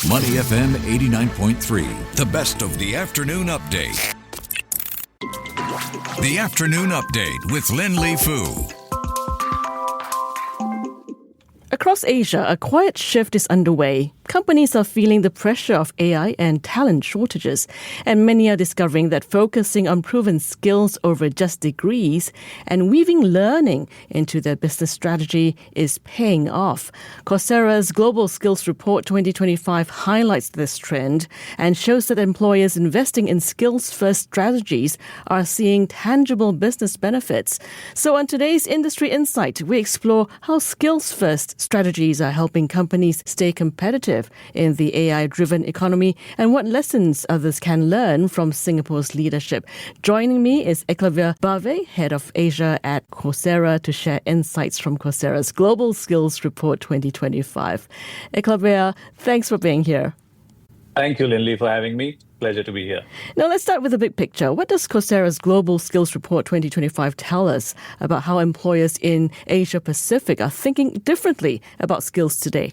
Money FM 89.3, the best of the afternoon update. The afternoon update with Lin Li Fu. Across Asia, a quiet shift is underway. Companies are feeling the pressure of AI and talent shortages, and many are discovering that focusing on proven skills over just degrees and weaving learning into their business strategy is paying off. Coursera's Global Skills Report 2025 highlights this trend and shows that employers investing in skills-first strategies are seeing tangible business benefits. So on today's Industry Insight, we explore how skills-first strategies are helping companies stay competitive in the AI-driven economy and what lessons others can learn from Singapore's leadership. Joining me is Eklavya Bhave, Head of Asia at Coursera, to share insights from Coursera's Global Skills Report 2025. Eklavya, thanks for being here. Thank you, Lin Li, for having me. Pleasure to be here. Now, let's start with the big picture. What does Coursera's Global Skills Report 2025 tell us about how employers in Asia Pacific are thinking differently about skills today?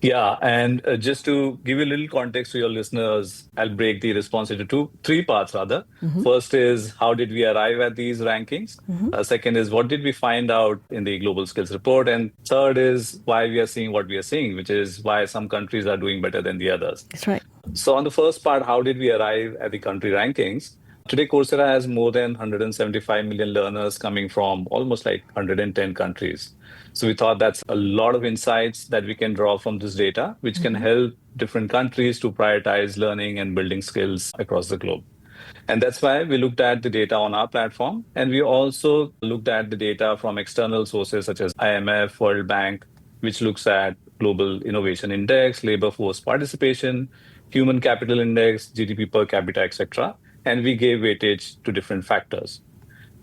Yeah, and just to give you a little context to your listeners, I'll break the response into three parts rather. First is how did we arrive at these rankings? Second is what did we find out in the Global Skills Report? And third is why we are seeing what we are seeing, which is why some countries are doing better than the others. That's right. So on the first part, how did we arrive at the country rankings? Today, Coursera has more than 175 million learners coming from almost like 110 countries. So we thought that's a lot of insights that we can draw from this data, which can help different countries to prioritize learning and building skills across the globe. And that's why we looked at the data on our platform. And we also looked at the data from external sources such as IMF, World Bank, which looks at Global Innovation Index, labor force participation, human capital index, GDP per capita, etc. And we gave weightage to different factors.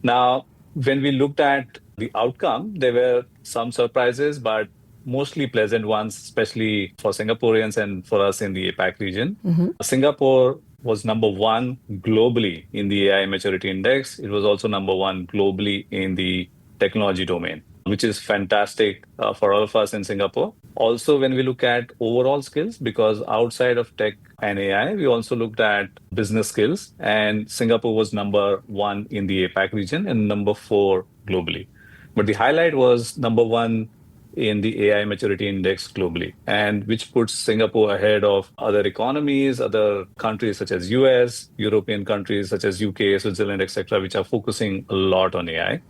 Now, when we looked at the outcome, there were some surprises, but mostly pleasant ones, especially for Singaporeans and for us in the APAC region. Singapore was number one globally in the AI Maturity Index. It was also number one globally in the technology domain, which is fantastic for all of us in Singapore. Also, when we look at overall skills, because outside of tech and AI, we also looked at business skills, and Singapore was number one in the APAC region and number four globally. But the highlight was number one in the AI Maturity Index globally, and which puts Singapore ahead of other economies, other countries such as US, European countries such as UK, Switzerland, etc., which are focusing a lot on AI.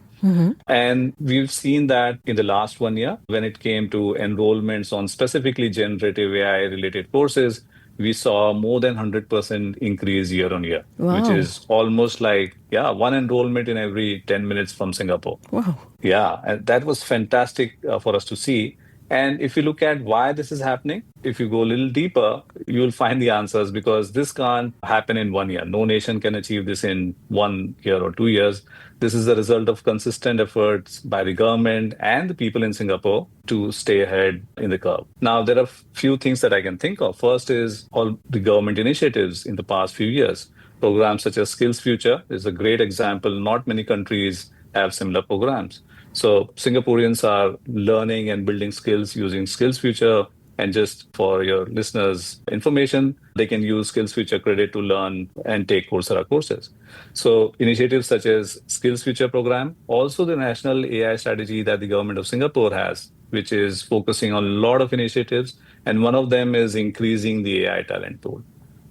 And we've seen that in the last 1 year, when it came to enrollments on specifically generative AI related courses, we saw more than 100% increase year on year, which is almost like, one enrollment in every 10 minutes from Singapore. Wow. Yeah, and that was fantastic for us to see. And if you look at why this is happening, if you go a little deeper, you'll find the answers, because this can't happen in 1 year. No nation can achieve this in 1 year or 2 years. This is the result of consistent efforts by the government and the people in Singapore to stay ahead in the curve. Now, there are few things that I can think of. First is all the government initiatives in the past few years. Programs such as Skills Future is a great example. Not many countries have similar programs. So Singaporeans are learning and building skills using Skills Future. And just for your listeners' information, they can use Skills Future credit to learn and take Coursera courses. So initiatives such as Skills Future program, also the national AI strategy that the government of Singapore has, which is focusing on a lot of initiatives. And one of them is increasing the AI talent pool.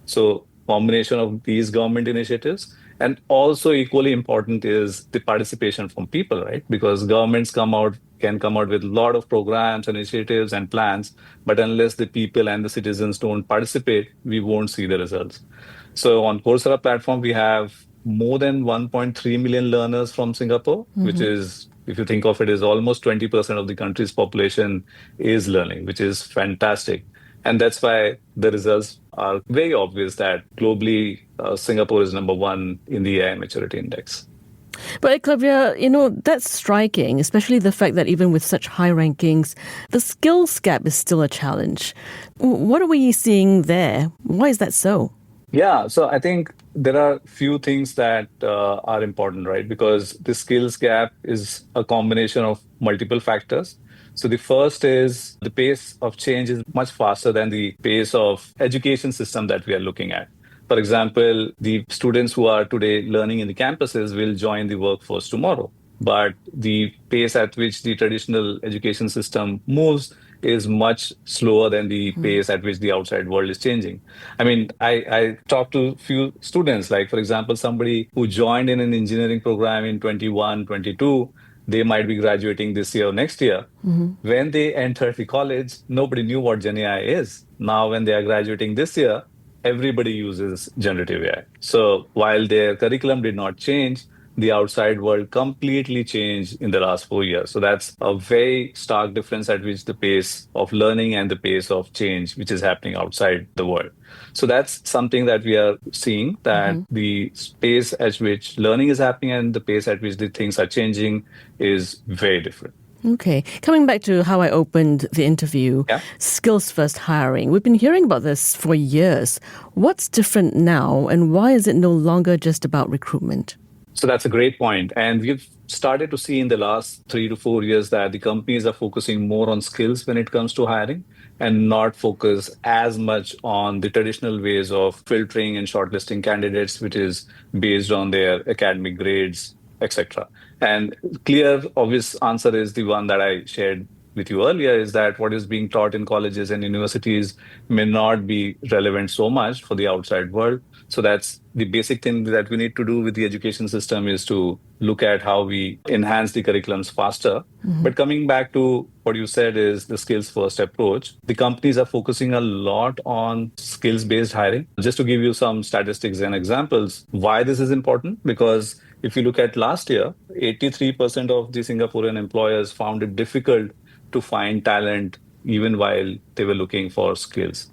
So combination of these government initiatives, and also equally important is the participation from people, right? Because governments can come out with a lot of programs, initiatives, and plans, but unless the people and the citizens don't participate, we won't see the results. So on Coursera platform, we have more than 1.3 million learners from Singapore, which is, if you think of it, is almost 20% of the country's population is learning, which is fantastic. And that's why the results are very obvious that globally, Singapore is number one in the AI Maturity Index. But Eklavya, that's striking, especially the fact that even with such high rankings, the skills gap is still a challenge. What are we seeing there? Why is that so? Yeah, so I think there are few things that are important, right? Because the skills gap is a combination of multiple factors. So the first is the pace of change is much faster than the pace of education system that we are looking at. For example, the students who are today learning in the campuses will join the workforce tomorrow. But the pace at which the traditional education system moves is much slower than the pace at which the outside world is changing. I mean, I talked to few students, like, for example, somebody who joined in an engineering program in 21, 22, they might be graduating this year or next year. When they entered the college, nobody knew what Gen AI is. Now, when they are graduating this year, everybody uses generative AI. So while their curriculum did not change, the outside world completely changed in the last 4 years. So that's a very stark difference at which the pace of learning and the pace of change, which is happening outside the world. So that's something that we are seeing, that the pace at which learning is happening and the pace at which the things are changing is very different. Okay. Coming back to how I opened the interview, Yeah. skills first hiring. We've been hearing about this for years. What's different now, and why is it no longer just about recruitment? So that's a great point. And we've started to see in the last 3 to 4 years that the companies are focusing more on skills when it comes to hiring and not focus as much on the traditional ways of filtering and shortlisting candidates, which is based on their academic grades, etc. And clear, obvious answer is the one that I shared with you earlier, is that what is being taught in colleges and universities may not be relevant so much for the outside world. So that's the basic thing that we need to do with the education system, is to look at how we enhance the curriculums faster. But coming back to what you said is the skills first approach, the companies are focusing a lot on skills based hiring. Just to give you some statistics and examples, why this is important, because if you look at last year, 83% of the Singaporean employers found it difficult to find talent even while they were looking for skills,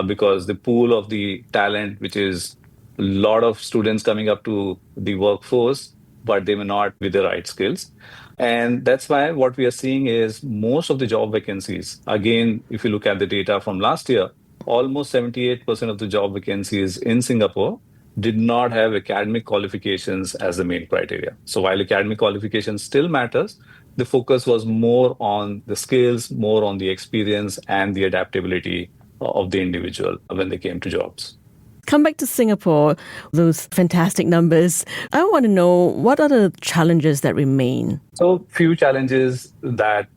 because the pool of the talent, which is a lot of students coming up to the workforce, but they may not with the right skills. And that's why what we are seeing is most of the job vacancies, again, if you look at the data from last year, almost 78% of the job vacancies in Singapore did not have academic qualifications as the main criteria. So while academic qualifications still matters, the focus was more on the skills, more on the experience and the adaptability of the individual when they came to jobs. Come back to Singapore, those fantastic numbers. I want to know, what are the challenges that remain? So few challenges that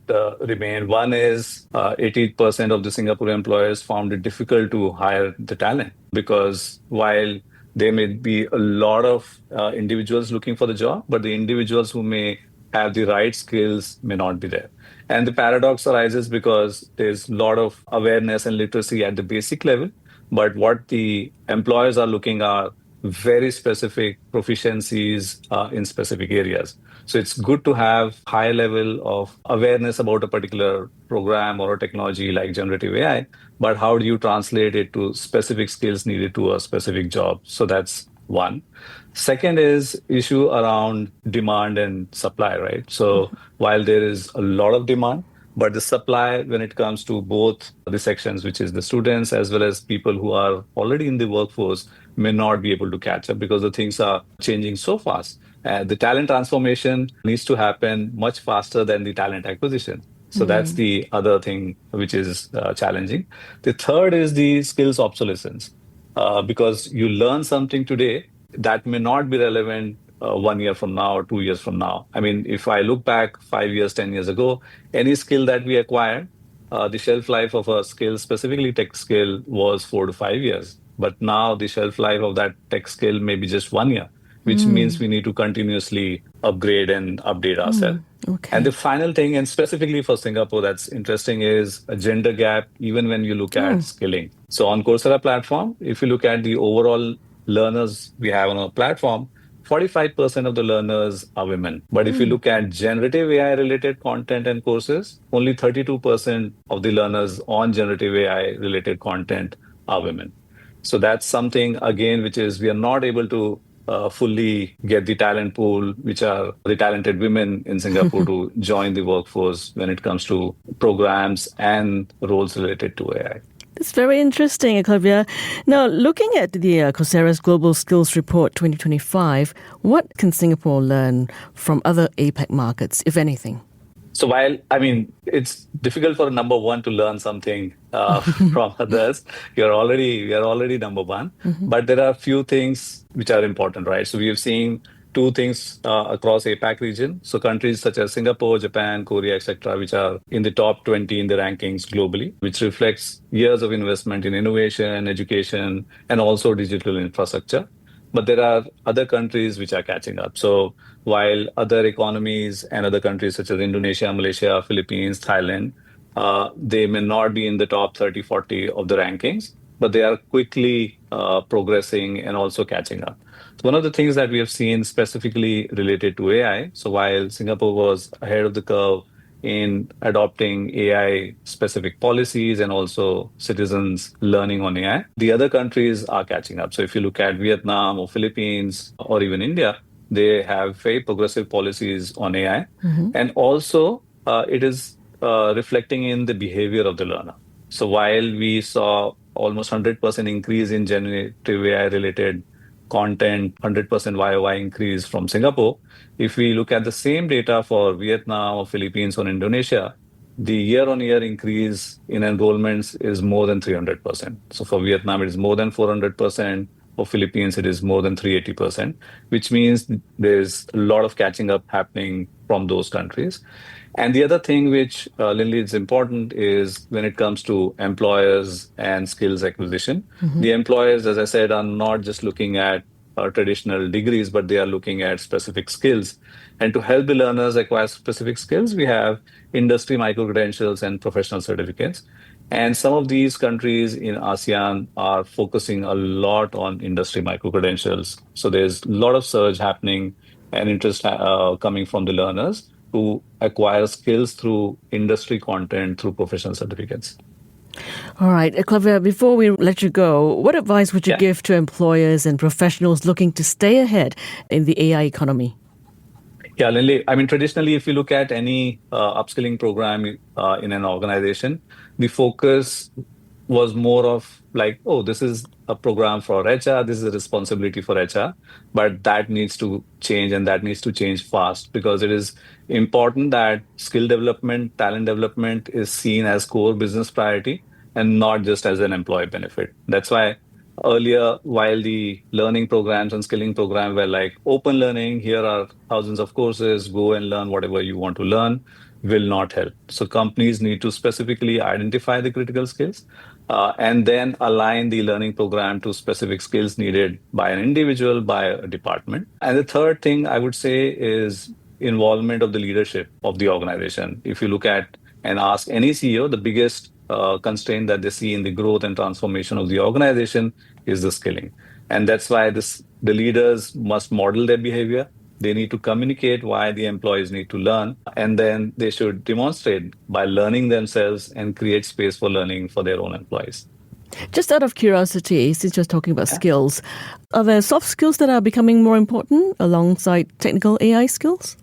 remain. One is 80% of the Singapore employers found it difficult to hire the talent, because while there may be a lot of individuals looking for the job, but the individuals who may have the right skills may not be there. And the paradox arises because there's a lot of awareness and literacy at the basic level, but what the employers are looking are very specific proficiencies in specific areas. So it's good to have high level of awareness about a particular program or a technology like generative AI, but how do you translate it to specific skills needed to a specific job? So that's one. Second is issue around demand and supply, right? So while there is a lot of demand, but the supply, when it comes to both the sections, which is the students as well as people who are already in the workforce, may not be able to catch up because the things are changing so fast. The talent transformation needs to happen much faster than the talent acquisition. So that's the other thing which is challenging. The third is the skills obsolescence, because you learn something today that may not be relevant 1 year from now or 2 years from now. I mean, if I look back 5 years, 10 years ago, any skill that we acquired, the shelf life of a skill, specifically tech skill, was 4 to 5 years. But now the shelf life of that tech skill may be just 1 year, which means we need to continuously upgrade and update ourselves. Okay. And the final thing, and specifically for Singapore, that's interesting, is a gender gap, even when you look at skilling. So on Coursera platform, if you look at the overall learners we have on our platform, 45% of the learners are women. But if you look at generative AI related content and courses, only 32% of the learners on generative AI related content are women. So that's something, again, which is we are not able to fully get the talent pool, which are the talented women in Singapore, to join the workforce when it comes to programs and roles related to AI. It's very interesting, Eklavya. Now, looking at the Coursera's Global Skills Report 2025, what can Singapore learn from other APAC markets, if anything? So while, I mean, it's difficult for number one to learn something from others, we are already number one. But there are a few things which are important, right? So we have seen two things across APAC region. So countries such as Singapore, Japan, Korea, etc., which are in the top 20 in the rankings globally, which reflects years of investment in innovation, education, and also digital infrastructure. But there are other countries which are catching up. So while other economies and other countries such as Indonesia, Malaysia, Philippines, Thailand, they may not be in the top 30, 40 of the rankings, but they are quickly progressing and also catching up. So one of the things that we have seen specifically related to AI, so while Singapore was ahead of the curve in adopting AI specific policies and also citizens learning on AI, the other countries are catching up. So if you look at Vietnam or Philippines or even India, they have very progressive policies on AI. And also, it is reflecting in the behavior of the learner. So while we saw almost 100% increase in generative AI related content, 100% YOY increase from Singapore, if we look at the same data for Vietnam or Philippines or Indonesia, the year-on-year increase in enrollments is more than 300%. So for Vietnam, it is more than 400%. For Philippines, it is more than 380%, which means there's a lot of catching up happening from those countries. And the other thing which, Lindley, is important is when it comes to employers and skills acquisition. The employers, as I said, are not just looking at traditional degrees, but they are looking at specific skills. And to help the learners acquire specific skills, we have industry micro-credentials and professional certificates. And some of these countries in ASEAN are focusing a lot on industry micro-credentials. So there's a lot of surge happening and interest coming from the learners to acquire skills through industry content, through professional certificates. All right, Eklavya, before we let you go, what advice would you give to employers and professionals looking to stay ahead in the AI economy? Yeah, Lindley, I mean, traditionally, if you look at any upskilling program in an organization, the focus was more of like, oh, this is a program for HR, this is a responsibility for HR, but that needs to change and that needs to change fast because it is important that skill development, talent development is seen as core business priority and not just as an employee benefit. That's why earlier, while the learning programs and skilling programs were like open learning, here are thousands of courses, go and learn whatever you want to learn, will not help. So companies need to specifically identify the critical skills and then align the learning program to specific skills needed by an individual, by a department. And the third thing I would say is involvement of the leadership of the organization. If you look at and ask any CEO, the biggest constraint that they see in the growth and transformation of the organization is the skilling. And that's why the leaders must model their behavior. They need to communicate why the employees need to learn, and then they should demonstrate by learning themselves and create space for learning for their own employees. Just out of curiosity, since you're talking about skills, are there soft skills that are becoming more important alongside technical AI skills?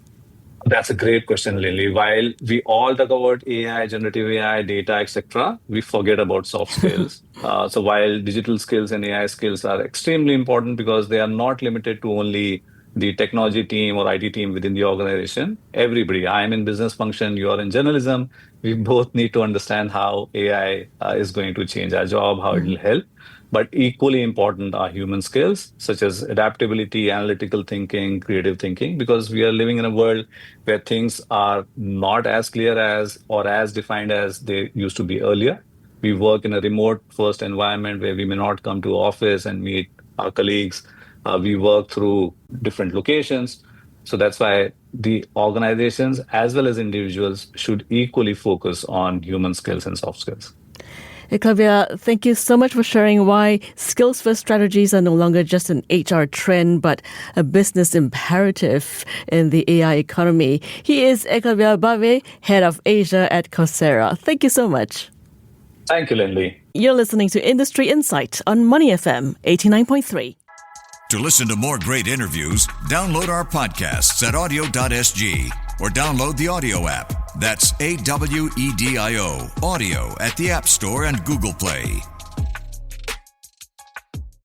That's a great question, Lily. While we all talk about AI, generative AI, data, etc., we forget about soft skills. So while digital skills and AI skills are extremely important because they are not limited to only the technology team or IT team within the organization, everybody, I am in business function, you are in journalism, we both need to understand how AI is going to change our job, how it will help. But equally important are human skills, such as adaptability, analytical thinking, creative thinking, because we are living in a world where things are not as clear as or as defined as they used to be earlier. We work in a remote first environment where we may not come to office and meet our colleagues. We work through different locations. So that's why the organizations as well as individuals should equally focus on human skills and soft skills. Eklavya, thank you so much for sharing why skills-first strategies are no longer just an HR trend, but a business imperative in the AI economy. He is Eklavya Bhave, Head of Asia at Coursera. Thank you so much. Thank you, Lindley. You're listening to Industry Insight on Money FM 89.3. To listen to more great interviews, download our podcasts at audio.sg or download the audio app. That's AWEDIO, audio at the App Store and Google Play.